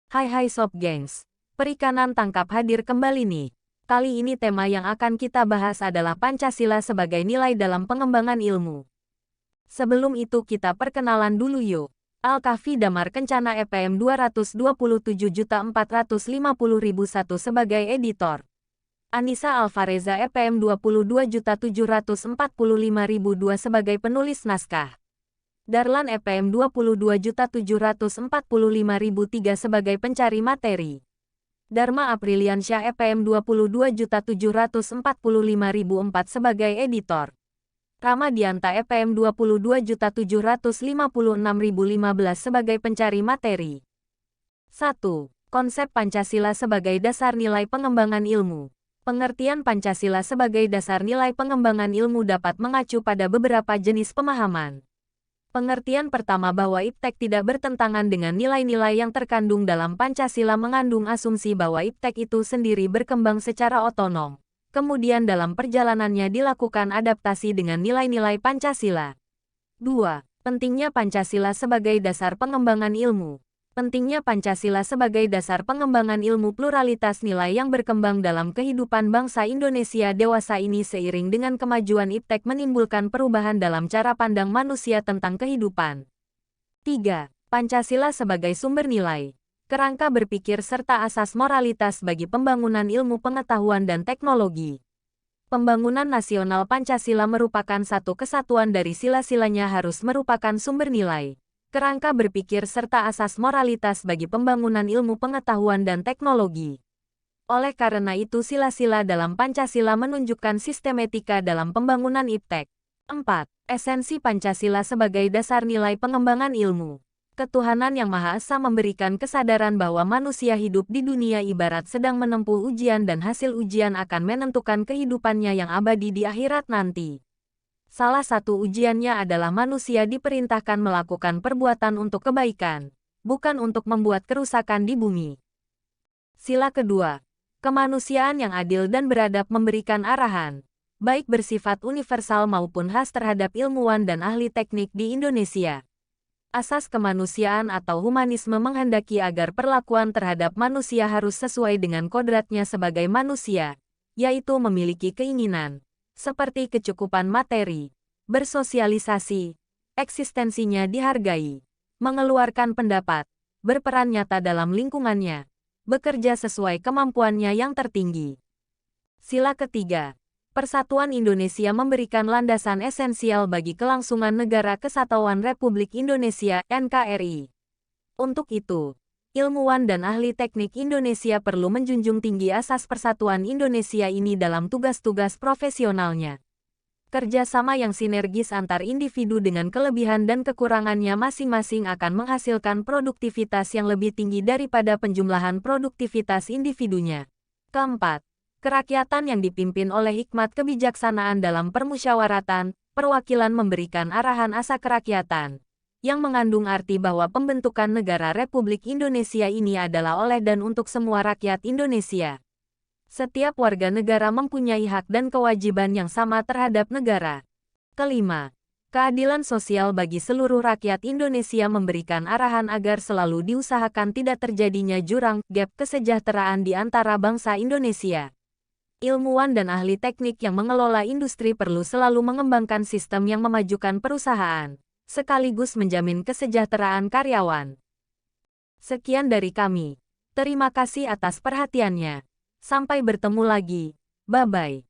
Hai Sob Gengs, Perikanan Tangkap hadir kembali nih. Kali ini tema yang akan kita bahas adalah Pancasila sebagai nilai dalam pengembangan ilmu. Sebelum itu kita perkenalan dulu yuk. Al-Kahfi Damar Kencana EPM 227.450.001 sebagai editor. Anissa Alvareza EPM 22.745.002 sebagai penulis naskah. Darlan EPM 22.745.003 sebagai pencari materi. Dharma Apriliansyah EPM 22.745.004 sebagai editor. Ramadianta EPM 22.756.015 sebagai pencari materi. 1. Konsep Pancasila sebagai dasar nilai pengembangan ilmu. Pengertian Pancasila sebagai dasar nilai pengembangan ilmu dapat mengacu pada beberapa jenis pemahaman. Pengertian pertama bahwa IPTEK tidak bertentangan dengan nilai-nilai yang terkandung dalam Pancasila mengandung asumsi bahwa IPTEK itu sendiri berkembang secara otonom. Kemudian dalam perjalanannya dilakukan adaptasi dengan nilai-nilai Pancasila. 2. Pentingnya Pancasila sebagai dasar pengembangan ilmu. Pentingnya Pancasila sebagai dasar pengembangan ilmu pluralitas nilai yang berkembang dalam kehidupan bangsa Indonesia dewasa ini seiring dengan kemajuan IPTEK menimbulkan perubahan dalam cara pandang manusia tentang kehidupan. 3. Pancasila sebagai sumber nilai, kerangka berpikir serta asas moralitas bagi pembangunan ilmu pengetahuan dan teknologi. Pembangunan nasional Pancasila merupakan satu kesatuan dari sila-silanya harus merupakan sumber nilai, kerangka berpikir serta asas moralitas bagi pembangunan ilmu pengetahuan dan teknologi. Oleh karena itu sila-sila dalam Pancasila menunjukkan sistematika dalam pembangunan IPTEK. 4. Esensi Pancasila sebagai dasar nilai pengembangan ilmu. Ketuhanan Yang Maha Esa memberikan kesadaran bahwa manusia hidup di dunia ibarat sedang menempuh ujian dan hasil ujian akan menentukan kehidupannya yang abadi di akhirat nanti. Salah satu ujiannya adalah manusia diperintahkan melakukan perbuatan untuk kebaikan, bukan untuk membuat kerusakan di bumi. Sila kedua, kemanusiaan yang adil dan beradab memberikan arahan, baik bersifat universal maupun khas terhadap ilmuwan dan ahli teknik di Indonesia. Asas kemanusiaan atau humanisme menghendaki agar perlakuan terhadap manusia harus sesuai dengan kodratnya sebagai manusia, yaitu memiliki keinginan, seperti kecukupan materi, bersosialisasi, eksistensinya dihargai, mengeluarkan pendapat, berperan nyata dalam lingkungannya, bekerja sesuai kemampuannya yang tertinggi. Sila ketiga, Persatuan Indonesia memberikan landasan esensial bagi kelangsungan Negara Kesatuan Republik Indonesia (NKRI). Untuk itu, ilmuwan dan ahli teknik Indonesia perlu menjunjung tinggi asas persatuan Indonesia ini dalam tugas-tugas profesionalnya. Kerjasama yang sinergis antar individu dengan kelebihan dan kekurangannya masing-masing akan menghasilkan produktivitas yang lebih tinggi daripada penjumlahan produktivitas individunya. Keempat, kerakyatan yang dipimpin oleh hikmat kebijaksanaan dalam permusyawaratan, perwakilan memberikan arahan asa kerakyatan, yang mengandung arti bahwa pembentukan negara Republik Indonesia ini adalah oleh dan untuk semua rakyat Indonesia. Setiap warga negara mempunyai hak dan kewajiban yang sama terhadap negara. Kelima, keadilan sosial bagi seluruh rakyat Indonesia memberikan arahan agar selalu diusahakan tidak terjadinya jurang, gap kesejahteraan di antara bangsa Indonesia. Ilmuwan dan ahli teknik yang mengelola industri perlu selalu mengembangkan sistem yang memajukan perusahaan, sekaligus menjamin kesejahteraan karyawan. Sekian dari kami. Terima kasih atas perhatiannya. Sampai bertemu lagi. Bye-bye.